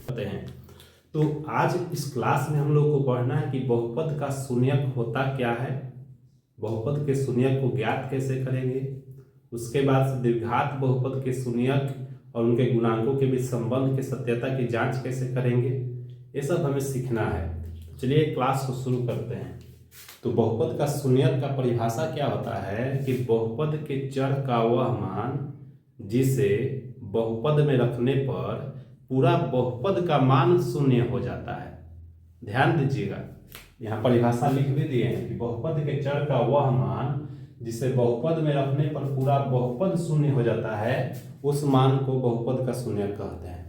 करते हैं। तो आज इस क्लास में हम लोग को पढ़ना है कि बहुपद का शून्यक होता क्या है, बहुपद के शून्यक को ज्ञात कैसे करेंगे, उसके बाद द्विघात बहुपद के शून्यक और उनके गुणांकों के बीच संबंध के सत्यता की जांच कैसे करेंगे, ये सब हमें सीखना है। चलिए क्लास को शुरू करते हैं। तो बहुपद का शून्यक का परिभाषा क्या होता है कि बहुपद के चर का वह मान जिसे बहुपद में रखने पर पूरा बहुपद का मान शून्य हो जाता है। ध्यान दीजिएगा, यहाँ परिभाषा लिख भी दिए हैं कि बहुपद के चर का वह मान जिसे बहुपद में रखने पर पूरा बहुपद शून्य हो जाता है, उस मान को बहुपद का शून्यक कहते हैं।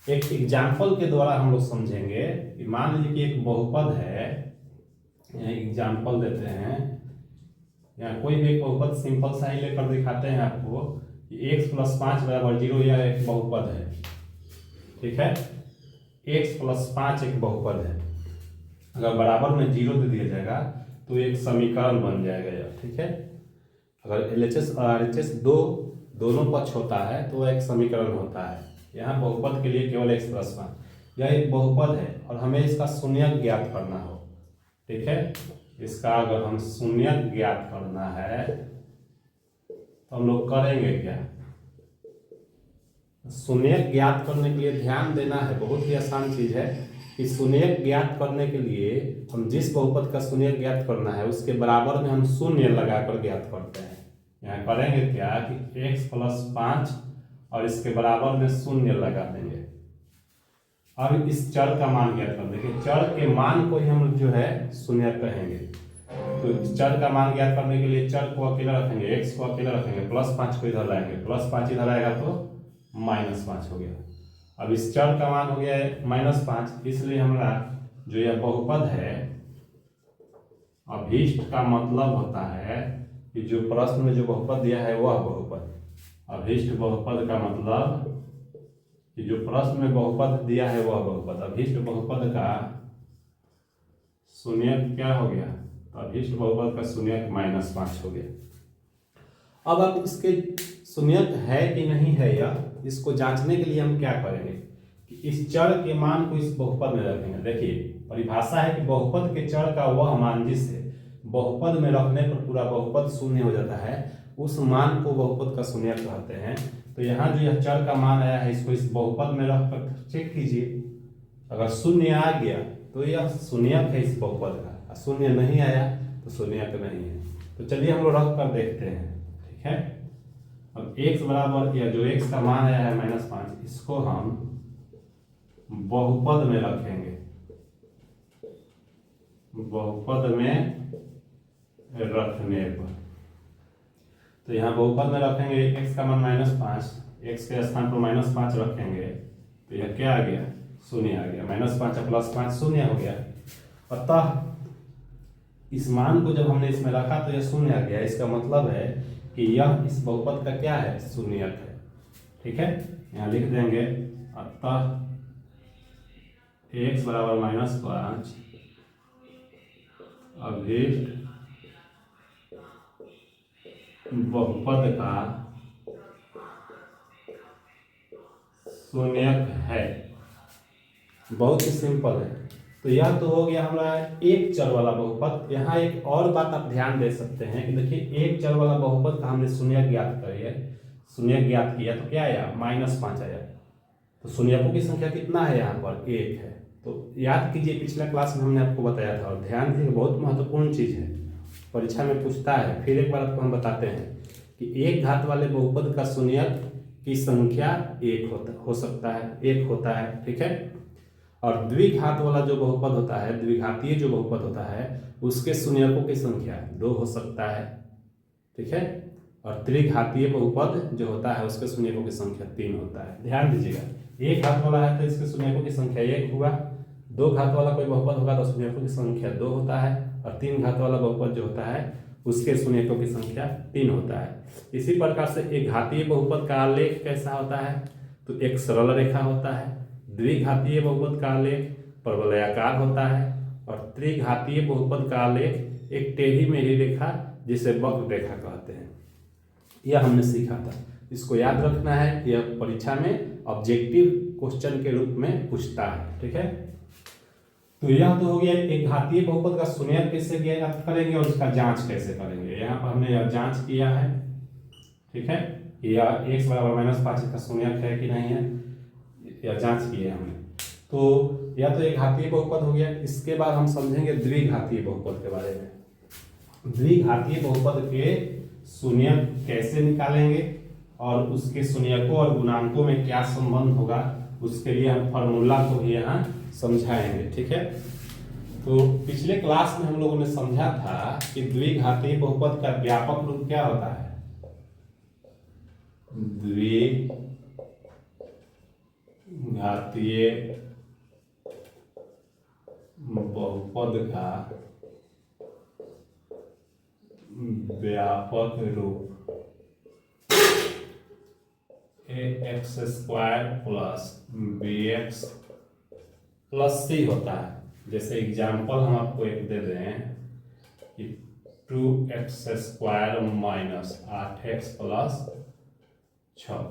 एक एग्जाम्पल के द्वारा हम लोग समझेंगे कि मान लीजिए कि एक बहुपद है, एग्जाम्पल देते हैं, यहाँ कोई भी एक बहुपद सिंपल सा ही लेकर दिखाते हैं आपको कि x + 5 = 0 यह एक बहुपद है। ठीक है, x + 5 एक बहुपद है। अगर बराबर में 0 दे दिया जाएगा तो एक समीकरण बन जाएगा यह। ठीक है, अगर LHS और RHS दोनों पक्ष होता है तो वह एक समीकरण होता है। यहाँ बहुपद के लिए केवल x + 5 यह एक बहुपद है और हमें इसका शून्यक ज्ञात करना हो। ठीक है, इसका अगर हम शून्यक ज्ञात करना है तो हम लोग करेंगे क्या, शून्यक ज्ञात करने के लिए ध्यान देना है। बहुत ही आसान चीज है कि शून्यक ज्ञात करने के लिए हम जिस बहुपद का शून्यक ज्ञात करना है उसके बराबर में हम शून्य लगाकर ज्ञात करते हैं। यहाँ करेंगे क्या कि x + 5 और इसके बराबर में शून्य लगा देंगे। अब इस चर का मान ज्ञात कर देंगे। चर के मान को ही हम जो है शून्य कहेंगे। तो इस चर का मान ज्ञात करने के लिए चर को अकेला रखेंगे, x को अकेला रखेंगे, +5 को इधर लाएंगे, +5 इधर आएगा तो -5 हो गया। अब इस चर का मान हो गया है -5, इसलिए हमारा जो यह बहुपद है, अभीष्ट का मतलब होता है कि जो प्रश्न में जो बहुपद दिया है वह बहुपद। अभीष्ट बहुपद का मतलब कि जो प्रश्न में बहुपद दिया है वह बहुपद। अभीष्ट बहुपद का शून्यक क्या हो गया, तो अभीष्ट बहुपद का शून्यक -5 हो गया। अब आप इसके शून्यक है कि नहीं है यह इसको जांचने के लिए हम क्या करेंगे कि इस चर के मान को इस बहुपद में रखेंगे। देखिए परिभाषा है कि बहुपद के चर का वह मान जिसे बहुपद में रखने पर पूरा बहुपद शून्य हो जाता है, उस मान को बहुपद का शून्यक कहते हैं। तो यहाँ जो यह चर का मान आया है इसको इस बहुपद में रखकर चेक कीजिए। अगर शून्य आ गया तो यह शून्यक है इस बहुपद का, शून्य नहीं आया तो शून्यक नहीं है। तो चलिए हम लोग रख कर देखते हैं। ठीक है, अब x बराबर या जो x का मान आया है -5, इसको हम बहुपद में रखेंगे। बहुपद में रखने पर तो यहाँ बहुपद में रखेंगे, x का मान -5, x के स्थान पर -5 रखेंगे तो यह क्या आ गया, शून्य आ गया। -5 + 5 शून्य हो गया। अतः इस मान को जब हमने इसमें रखा तो यह शून्य आ गया। इसका मतलब है कि यह इस बहुपद का क्या है, शून्यक है। ठीक है, यहाँ लिख देंगे अतः x = -5 अभीष्ट बहुपद का शून्यक है। बहुत ही सिंपल है। तो यह तो हो गया हमारा एक चर वाला बहुपद। यहाँ एक और बात आप ध्यान दे सकते हैं कि देखिए एक चर वाला बहुपद का हमने शून्यक ज्ञात करिए, शून्यक ज्ञात किया तो क्या आया, -5 आया। तो शून्यकों की संख्या कितना है, यहाँ पर 1 है। तो याद कीजिए पिछला क्लास में हमने आपको बताया था, और ध्यान दीजिए बहुत महत्वपूर्ण चीज है, परीक्षा में पूछता है। फिर एक बार आपको हम बताते हैं कि एक घात वाले बहुपद का शून्यक की संख्या 1 हो सकता है, 1 होता है। ठीक है, और द्विघात वाला जो बहुपद होता है, द्विघातीय जो बहुपद होता है, उसके शून्यकों की संख्या 2 हो सकता है। ठीक है, और त्रिघातीय बहुपद जो होता है उसके शून्यकों की संख्या 3 होता है। ध्यान दीजिएगा, एक घात वाला है तो इसके शून्यकों की संख्या 1 हुआ, 2 घात वाला कोई बहुपद होगा तो शून्यकों की संख्या 2 होता है, और 3 घात वाला बहुपद जो होता है उसके शून्यकों की संख्या 3 होता है। इसी प्रकार से एक घातीय बहुपद का आलेख कैसा होता है, तो एक सरल रेखा होता है। द्विघातीय बहुपद का आलेख परवलयाकार होता है, और त्रिघातीय बहुपद का आलेख एक टेढ़ी मेढ़ी रेखा जिसे वक्र रेखा कहते हैं। यह हमने सीखा था, इसको याद रखना है। यह परीक्षा में ऑब्जेक्टिव क्वेश्चन के रूप में पूछता है। ठीक है, तो यह तो हो गया एक घातीय बहुपद का शून्यक कैसे ज्ञात करेंगे और उसका जांच कैसे करेंगे। यहाँ पर हमने यह जांच किया है। ठीक है, यह x बराबर -5 इसका शून्यक है कि नहीं है, यह जांच की है हमने। तो यह तो एक घातीय बहुपद हो गया। इसके बाद हम समझेंगे द्विघातीय बहुपद के बारे में। द्विघातीय बहुपद के शून्यक कैसे निकालेंगे और उसके शून्यकों और गुणांकों में क्या संबंध होगा, उसके लिए हम फॉर्मूला को भी यहाँ समझाएंगे। ठीक है, तो पिछले क्लास में हम लोगों ने समझा था कि द्विघातीय बहुपद का व्यापक रूप क्या होता है। द्विघातीय बहुपद का व्यापक रूप ax² plus bx plus c होता है। जैसे एग्जाम्पल हम आपको एक दे दें कि 2x² माइनस 8x प्लस 6।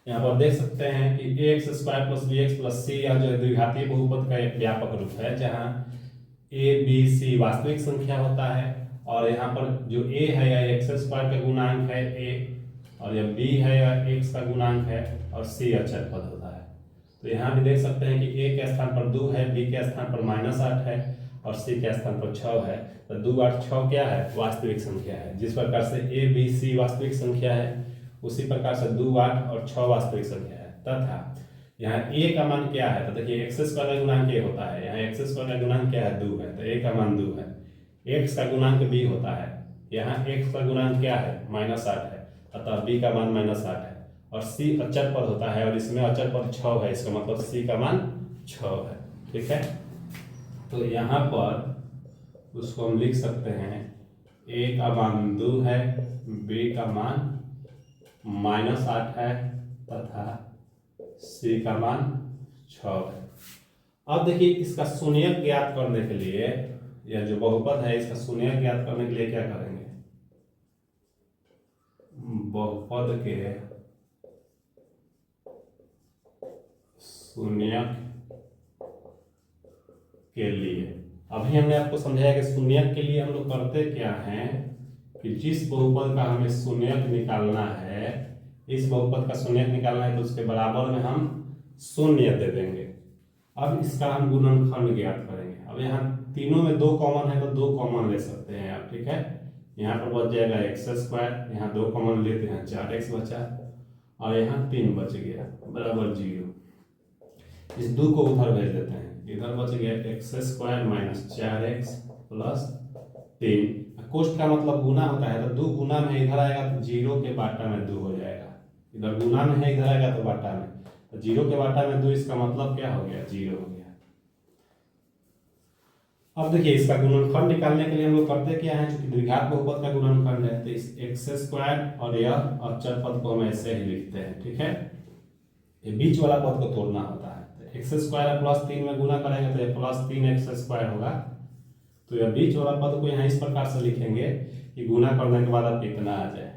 यहाँ पर देख सकते हैं कि ax² plus bx plus c यह जो है द्विघातीय बहुपद का एक व्यापक रूप है, जहाँ a b c वास्तविक संख्या होता है और यहाँ पर जो a है यह x² का गुणांक है a, और यह b है यह x का गुणांक है और c अचर पद होता है। तो यहाँ भी देख सकते हैं कि a के स्थान पर 2 है, b के स्थान पर -8 है और c के स्थान पर 6 है। तो 2 8 6 क्या है, वास्तविक संख्या है। जिस प्रकार से a b c वास्तविक संख्या है, उसी प्रकार से 2 8 और 6 वास्तविक संख्या है। तथा यहाँ a का मान क्या है, तो देखिए x² का गुणांक a होता है, यहाँ x² का गुणांक क्या है, 2 है, तो a का मान 2 है। x का गुणांक b होता है, यहाँ x का गुणांक क्या है, -8 है, अतः b का मान -8 है। और c अचर पद होता है और इसमें अचर पद 6 है, इसका मतलब c का मान 6 है। ठीक है, तो यहाँ पर उसको हम लिख सकते हैं a का मान 2 है, b का मान -8 है तथा c का मान 6 है। अब देखिए इसका शून्यक ज्ञात करने के लिए, यह जो बहुपद है इसका शून्यक ज्ञात करने के लिए क्या करेंगे, बहुपद के शून्यक के लिए अभी हमने आपको समझाया कि शून्यक के लिए हम लोग करते क्या हैं कि जिस बहुपद का हमें शून्यक निकालना है, इस बहुपद का शून्यक निकालना है तो उसके बराबर में हम शून्य दे देंगे। अब इसका हम गुणनखंड ज्ञात करेंगे। अब यहाँ तीनों में 2 कॉमन है तो 2 कॉमन ले सकते हैं आप। ठीक है, यहाँ पर बच जाएगा x², यहाँ 2 कॉमन लेते हैं 4x बचा और यहाँ 3 बच गया बराबर 0। इस 2 को उधर भेज देते हैं, इधर बच गया x² माइनस 4x प्लस 3। कोष्ठ का मतलब गुना होता है, तो 2 गुना में इधर आएगा तो 0 के बाटा में 2 हो जाएगा, इधर गुना में है इधर आएगा तो बाटा में, तो 0 के बाटा में 2, इसका मतलब क्या हो गया, 0 हो गया। अब देखिए इसका गुणनखंड निकालने के लिए हम लोग करते क्या है, क्योंकि द्विघात बहुपद का गुणनखंड है तो इस x² और यह अचर पद को हम ऐसे ही लिखते हैं। ठीक है, ये बीच वाला पद को तोड़ना होता है, तो x² प्लस 3 में गुना करेंगे तो ये प्लस 3x² होगा। तो यह बीच वाला पद को यहाँ इस प्रकार से लिखेंगे कि गुना करने के बाद अब कितना आ जाए,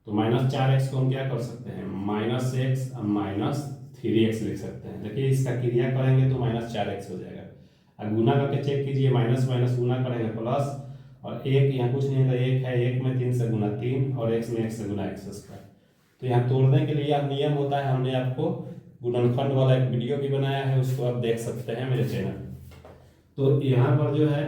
तो -4x को हम क्या कर सकते हैं, -x और -3x लिख सकते हैं। देखिए इसका क्रिया करेंगे तो -4x हो जाएगा, और गुना करके चेक कीजिए, माइनस माइनस गुना करेंगे प्लस, और 1 यहाँ कुछ नहीं है तो 1 है, 1 में 3 से गुना 3 और x में 1 से गुना x²। तो यहाँ तोड़ने के लिए नियम होता है, हमने आपको गुणनखंड वाला एक वीडियो भी बनाया है, उसको आप देख सकते हैं मेरे चैनल। तो यहाँ पर जो है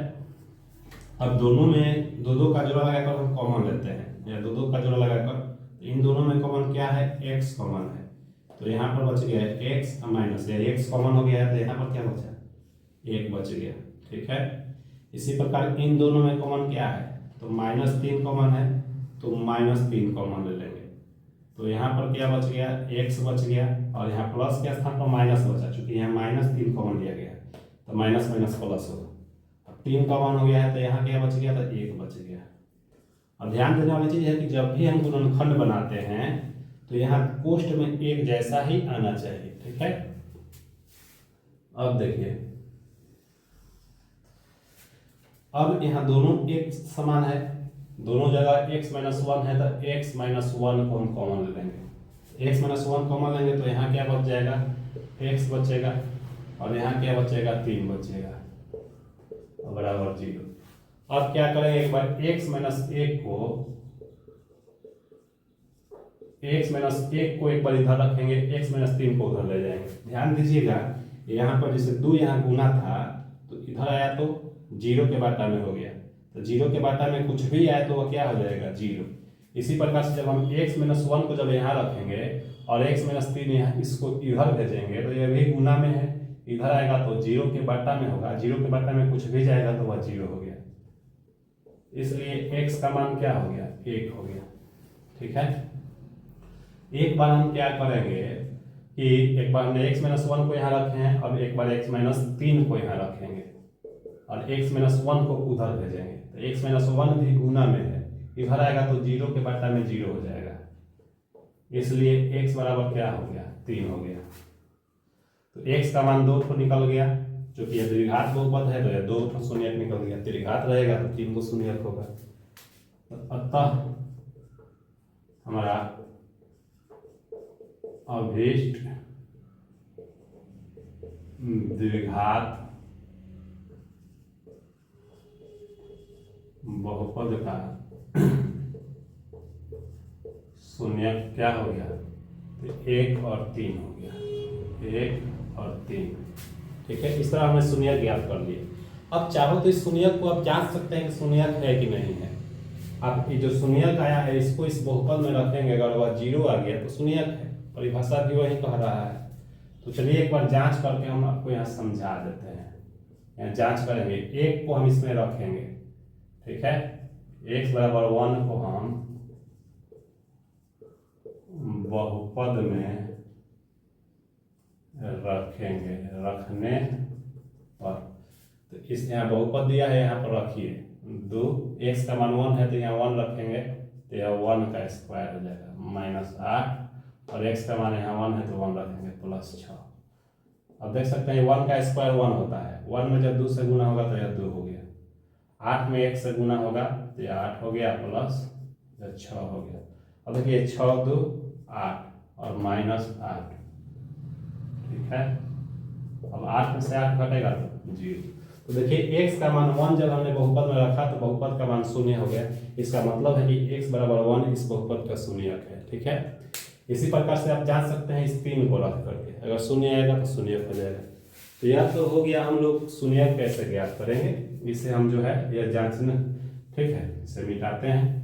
अब दोनों में 2 का जोड़ा लगाकर हम कॉमन लेते हैं, या 2 का जोड़ा लगाकर इन दोनों में कॉमन क्या है, x कॉमन है, तो यहाँ पर बच गया x माइनस x कॉमन हो गया है, तो यहाँ पर क्या बचा, 1 बच गया। ठीक है, इसी प्रकार इन दोनों में कॉमन क्या है, तो -3 कॉमन है, तो -3 कॉमन ले लेंगे, तो यहाँ पर क्या बच गया, x बच गया, और यहाँ प्लस के स्थान पर माइनस बचा, चूंकि यहाँ -3 कॉमन लिया गया तो माइनस माइनस प्लस होगा। अब 3 कॉमन हो गया है तो यहाँ क्या बच गया, तो 1 बच गया। अब ध्यान देने वाली चीज है कि जब भी हम गुणनखंड बनाते हैं तो यहाँ कोष्ठ में एक जैसा ही आना चाहिए। ठीक है, अब देखिए अब यहाँ दोनों एक समान है, दोनों जगह x-1 है तो x-1 को हम कॉमन ले लेंगे। एक्स माइनस वन कॉमन लेंगे तो यहाँ क्या बच जाएगा, एक्स बचेगा, और यहाँ क्या बचेगा, 3 बचेगा, बराबर 0। अब क्या करेंगे, एक बार x माइनस एक को एक बार इधर रखेंगे, x माइनस 3 को उधर ले जाएंगे। ध्यान दीजिएगा, यहाँ पर जैसे 2 यहाँ गुना था तो इधर आया तो 0 के बाटा में हो गया, तो 0 के बाटा में कुछ भी आए तो वह क्या हो जाएगा, 0। इसी प्रकार से जब हम x माइनस 1 को जब यहाँ रखेंगे और x माइनस 3 यहाँ इसको इधर भेजेंगे तो यह भी गुना में है, इधर आएगा तो 0 के बाटा में होगा, 0 के बाटा में कुछ भी जाएगा तो वह 0 हो गया, इसलिए x का मान क्या हो गया, 1 हो गया। ठीक है, एक बार हम क्या करेंगे कि एक बार हमने x माइनस 1 को यहाँ रखे हैं, अब एक बार x माइनस 3 को यहाँ रखेंगे और x माइनस 1 को उधर भेजेंगे, तो x माइनस 1 भी गुना में है, इधर आएगा तो 0 के बाटा में 0 हो जाएगा, इसलिए x बराबर क्या हो गया, 3 हो गया। तो x का मान 2 तो निकल गया, क्योंकि यह द्विघात बहुपद है तो यह 2 तो शून्यक निकल गया, त्रिघात रहेगा तो 3 को शून्यक होगा। तो अतः हमारा अभीष्ट द्विघात बहुपद का शून्यक क्या हो गया, तो 1 और 3 हो गया, 1 और 3। ठीक है, इस तरह हमने शून्यक ज्ञात कर लिए। अब चाहो तो इस शून्यक को आप जांच सकते हैं कि शून्यक है कि नहीं है। आप ये जो शून्यक आया है इसको इस बहुपद में रखेंगे, अगर वह 0 आ गया तो शून्यक है, परिभाषा भी वही कह रहा है। तो चलिए एक बार जांच करके हम आपको यहाँ समझा देते हैं। यहाँ जांच करेंगे, 1 को हम इसमें रखेंगे, ठीक है, x बराबर 1 को हम बहुपद में रखेंगे, रखने पर तो इस यहाँ बहुपद दिया है, यहाँ पर रखिए 2, x का मान 1 है तो यहाँ 1 रखेंगे तो यह 1 का स्क्वायर हो जाएगा -8, और x का मान यहाँ 1 है तो 1 रखेंगे +6। अब देख सकते हैं 1 का स्क्वायर 1 होता है, 1 में जब 2 से गुना होगा तो यह 2 हो गया, 8 में 1 से गुना होगा तो यह 8 हो गया प्लस 6 हो गया। अब देखिए 6 2 8 और -8, ठीक है। अब 8 में से 8 घटेगा तो 0। तो देखिए x का मान 1 जब हमने बहुपद में रखा तो बहुपद का मान 0 हो गया, इसका मतलब है कि x बराबर 1 इस बहुपद का शून्यक है। ठीक है, इसी प्रकार से आप जान सकते हैं इस 3 को रख करके, अगर 0 आएगा तो शून्यक हो जाएगा। तो यह तो हो गया, हम लोग शून्यक कैसे ज्ञात करेंगे, इसे हम जो है यह जांचना, ठीक है, इसे मिटाते हैं।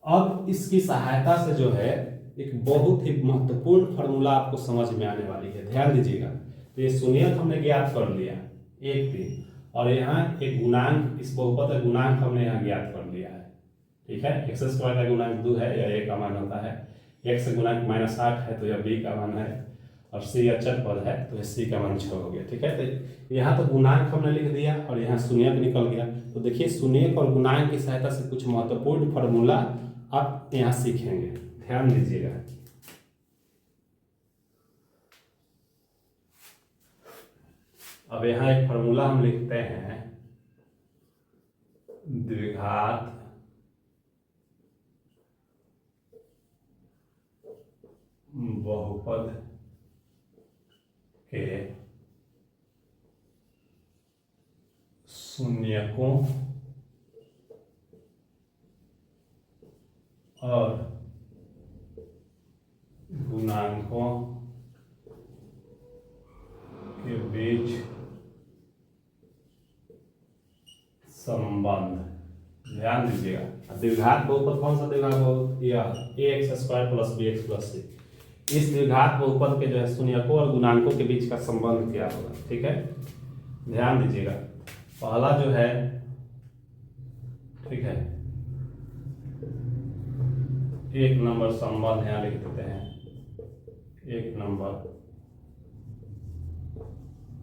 अब इसकी सहायता से जो है एक बहुत ही महत्वपूर्ण फार्मूला आपको समझ में आने वाली है, ध्यान दीजिएगा। तो ये शून्यक हमने ज्ञात कर लिया 1 3, और यहाँ एक गुणांक, इस बहुपद का गुणांक हमने यहाँ ज्ञात कर लिया है। ठीक है, x² का गुणांक 2 है, यह a का मान होता है, x गुणांक -8 है तो यह b का मान है, और c अचर पद है तो c का मान 6 हो गया। ठीक है, तो यहाँ तो गुणांक हमने लिख दिया और यहाँ शून्यक निकल गया। तो देखिए शून्यक और गुणांक की सहायता से कुछ महत्वपूर्ण फार्मूला आप यहाँ सीखेंगे, ध्यान दीजिएगा। अब यहाँ एक फार्मूला हम लिखते हैं, द्विघात बहुपद के शून्यकों और गुणांकों के बीच संबंध। ध्यान दीजिएगा, द्विघात बहुपद कौन सा द्विघात बहुपद, यह ax² + bx + c। इस द्विघात बहुपद के जो है शून्यकों और गुणांकों के बीच का संबंध क्या होगा। ठीक है, ध्यान दीजिएगा, पहला जो है, ठीक है, 1 नंबर संबंध यहाँ लिख देते हैं, 1 नंबर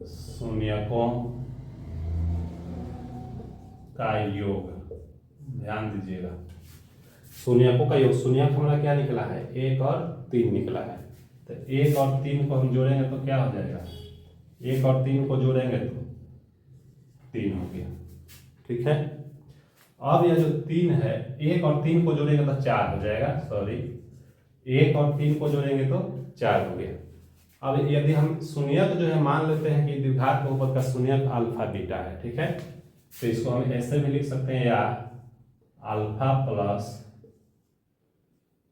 शून्यकों का योग। ध्यान दीजिएगा, शून्यकों का योग, शून्यक हमारा क्या निकला है, 1 और 3 निकला है। तो 1 और 3 को हम जोड़ेंगे तो क्या हो जाएगा, 1 और 3 को जोड़ेंगे तो 3 हो गया। ठीक है, अब यह जो 3 है, 1 और 3 को जोड़ेंगे तो 4 हो जाएगा, सॉरी, 1 और 3 को जोड़ेंगे तो 4 हो गया। अब यदि हम शून्यक जो है मान लेते हैं कि द्विघात बहुपद का शून्यक अल्फा बीटा है, ठीक है, तो इसको हम ऐसे भी लिख सकते हैं, या alpha plus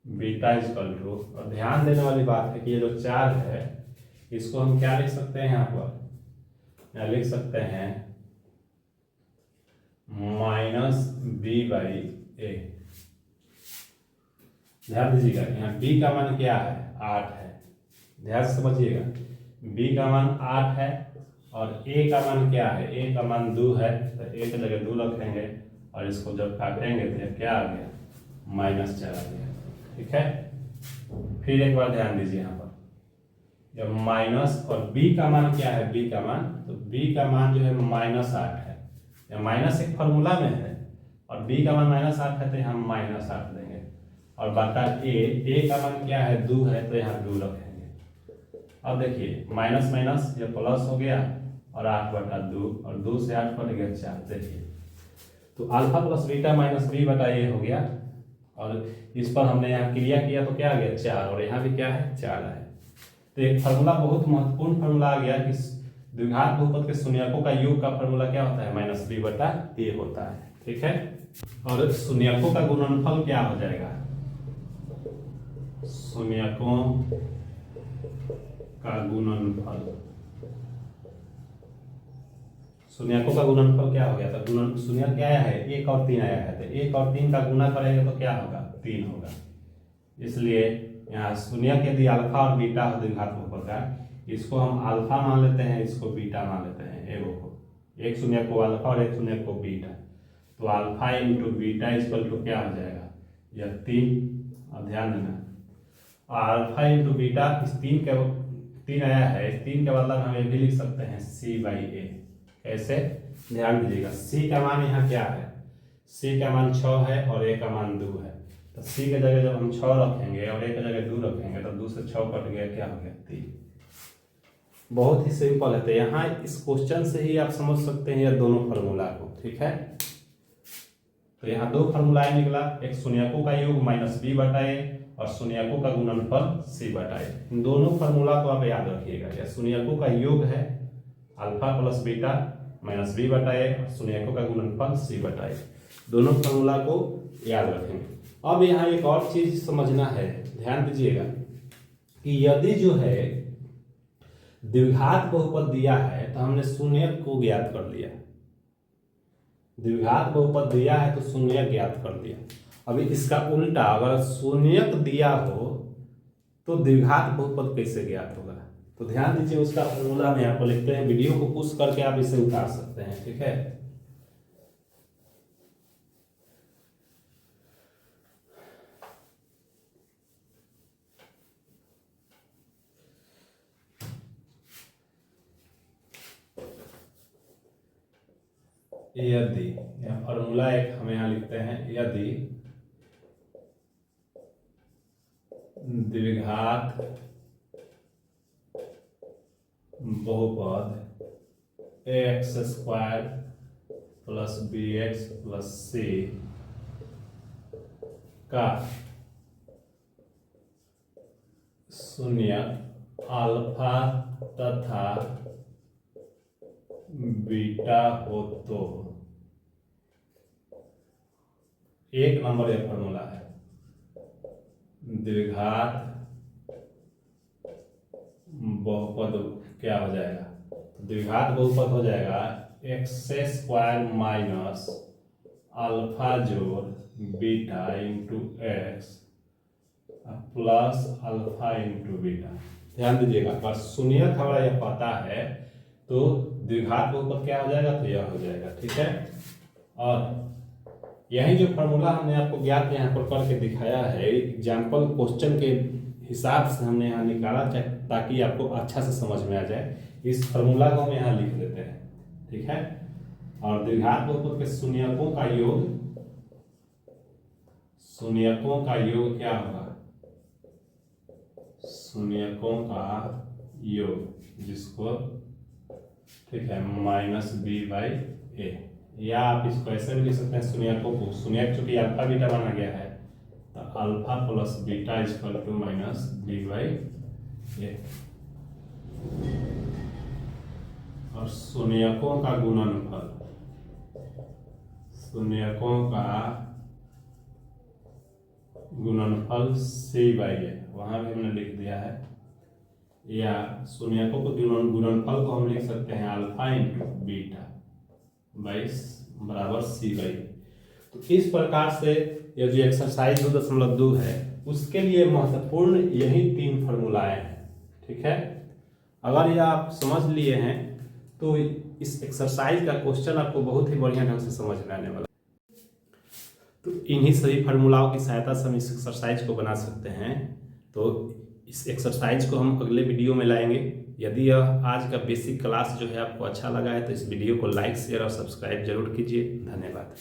beta equal to, और ध्यान देने वाली बात है कि ये जो 4 है इसको हम क्या लिख सकते हैं, यहाँ पर या लिख सकते हैं -b/a। ध्यान दीजिएगा, यहाँ b का मान क्या है, 8 है, ध्यान से समझिएगा, b का मान 8 है और a का मान क्या है, a का मान 2 है, तो a की जगह 2 रखेंगे और इसको जब काटेंगे तो क्या आ गया, -4 आ गया, ठीक है। फिर एक बार ध्यान दीजिए, यहाँ पर जब माइनस और b का मान क्या है, b का मान, तो b का मान जो है -8 है, या माइनस एक फार्मूला में है और b का मान -8 है तो यहाँ -8 देंगे, और बटा a का मान क्या है, 2 है, तो यहाँ 2 रखेंगे। अब देखिए माइनस माइनस ये प्लस हो गया और 8/2, और 2 से 8 कट गया 4। देखिए तो alpha plus beta minus b/a हो गया, और इस पर हमने यहाँ क्रिया किया तो क्या आ गया, 4, और यहाँ भी क्या है, 4 है। तो एक फार्मूला, बहुत महत्वपूर्ण फार्मूला आ गया कि द्विघात बहुपद के शून्यकों का योग का फार्मूला क्या होता है, -b/a होता है, ठीक है। और शून्यकों का गुणनफल क्या हो जाएगा, शून्यकों का गुणनफल, शून्यकों का गुणनफल क्या हो गया था, गुणन शून्य क्या आया है, 1 और 3 आया है, तो 1 और 3 का गुना करेंगे तो क्या होगा, 3 होगा। इसलिए यहाँ शून्यक यदि अल्फा और बीटा हो द्विघात बहुपद का, इसको हम अल्फा मान लेते हैं, इसको बीटा मान लेते हैं, एगो को, एक शून्य को अल्फा और एक शून्य को बीटा, तो alpha into beta equal to क्या हो जाएगा, यह 3। और ध्यान देना, अल्फा इंटू बीटा, इस 3 आया है, इस 3 के मतलब हम ये भी लिख सकते हैं c/a। कैसे, ध्यान दीजिएगा, c का मान यहाँ क्या है, c का मान 6 है और a का मान 2 है, तो c के जगह जब हम 6 रखेंगे और a के जगह 2 रखेंगे तो 2 से 6 कट गया, क्या हो गया, 3। बहुत ही सिंपल है। तो यहाँ इस क्वेश्चन से ही आप समझ सकते हैं ये दोनों फार्मूला को, ठीक है। तो यहाँ 2 फार्मूला निकला, एक शून्यकों का योग -b/a और शून्यकों का गुणनफल c/a। इन दोनों फार्मूला को आप याद रखिएगा, या शून्यकों का योग है अल्फा प्लस बीटा -b/a, शून्यकों का गुणनफल c/a, दोनों फार्मूला को याद रखेंगे। अब यहाँ एक और चीज समझना है, ध्यान दीजिएगा कि यदि जो है द्विघात बहुपद दिया है तो हमने शून्यक को ज्ञात कर लिया, द्विघात बहुपद दिया है तो शून्यक ज्ञात कर लिया। अभी इसका उल्टा, अगर शून्यक दिया हो तो द्विघात बहुपद कैसे ज्ञात होगा, तो ध्यान दीजिए, उसका फॉर्मूला हम यहाँ पर लिखते हैं, वीडियो को पुश करके आप इसे उतार सकते हैं, ठीक है। यदि, या फॉर्मूला एक हम यहाँ लिखते हैं, यदि द्विघात बहुपद ax² plus bx plus c का शून्यक अल्फा तथा बीटा हो तो, 1 नंबर ये फॉर्मूला है, द्विघात बहुपद क्या हो जाएगा, तो द्विघात बहुपद हो जाएगा x² माइनस अल्फा जोड़ beta into x plus alpha into beta. ध्यान दीजिएगा, अगर शून्यक हमारा यह पता है तो द्विघात बहुपद क्या हो जाएगा, तो यह हो जाएगा, ठीक है। और यही जो फार्मूला हमने आपको ज्ञात यहाँ पर करके दिखाया है, एग्जाम्पल क्वेश्चन के हिसाब से हमने यहाँ निकाला, ताकि आपको अच्छा से समझ में आ जाए। इस फार्मूला को हम यहाँ लिख देते हैं, ठीक है। और द्विघात बहुपद के शून्यकों का योग, शून्यकों का योग क्या होगा, शून्यकों का योग, जिसको ठीक है -b/a, या आप इसको ऐसे भी लिख सकते हैं, शून्यकों को, शून्यक चूंकि अल्फा बीटा माना गया है तो alpha plus beta equal to minus b/a। और शून्यकों का गुणनफल, शून्यकों का गुणनफल c/a, वहां भी हमने लिख दिया है, या शून्यकों के गुणनफल को हम लिख सकते हैं अल्फा इंटू बीटा बराबर c/a। तो इस प्रकार से यह जो एक्सरसाइज 2.2 है उसके लिए महत्वपूर्ण यही 3 फॉर्मूलाएं हैं। ठीक है, अगर यह आप समझ लिए हैं तो इस एक्सरसाइज का क्वेश्चन आपको बहुत ही बढ़िया ढंग से समझ में आने वाला। तो इन्हीं सभी फार्मूलाओं की सहायता से हम इस एक्सरसाइज को बना सकते हैं। तो इस एक्सरसाइज को हम अगले वीडियो में लाएंगे। यदि यह आज का बेसिक क्लास जो है आपको अच्छा लगा है तो इस वीडियो को लाइक शेयर और सब्सक्राइब जरूर कीजिए। धन्यवाद।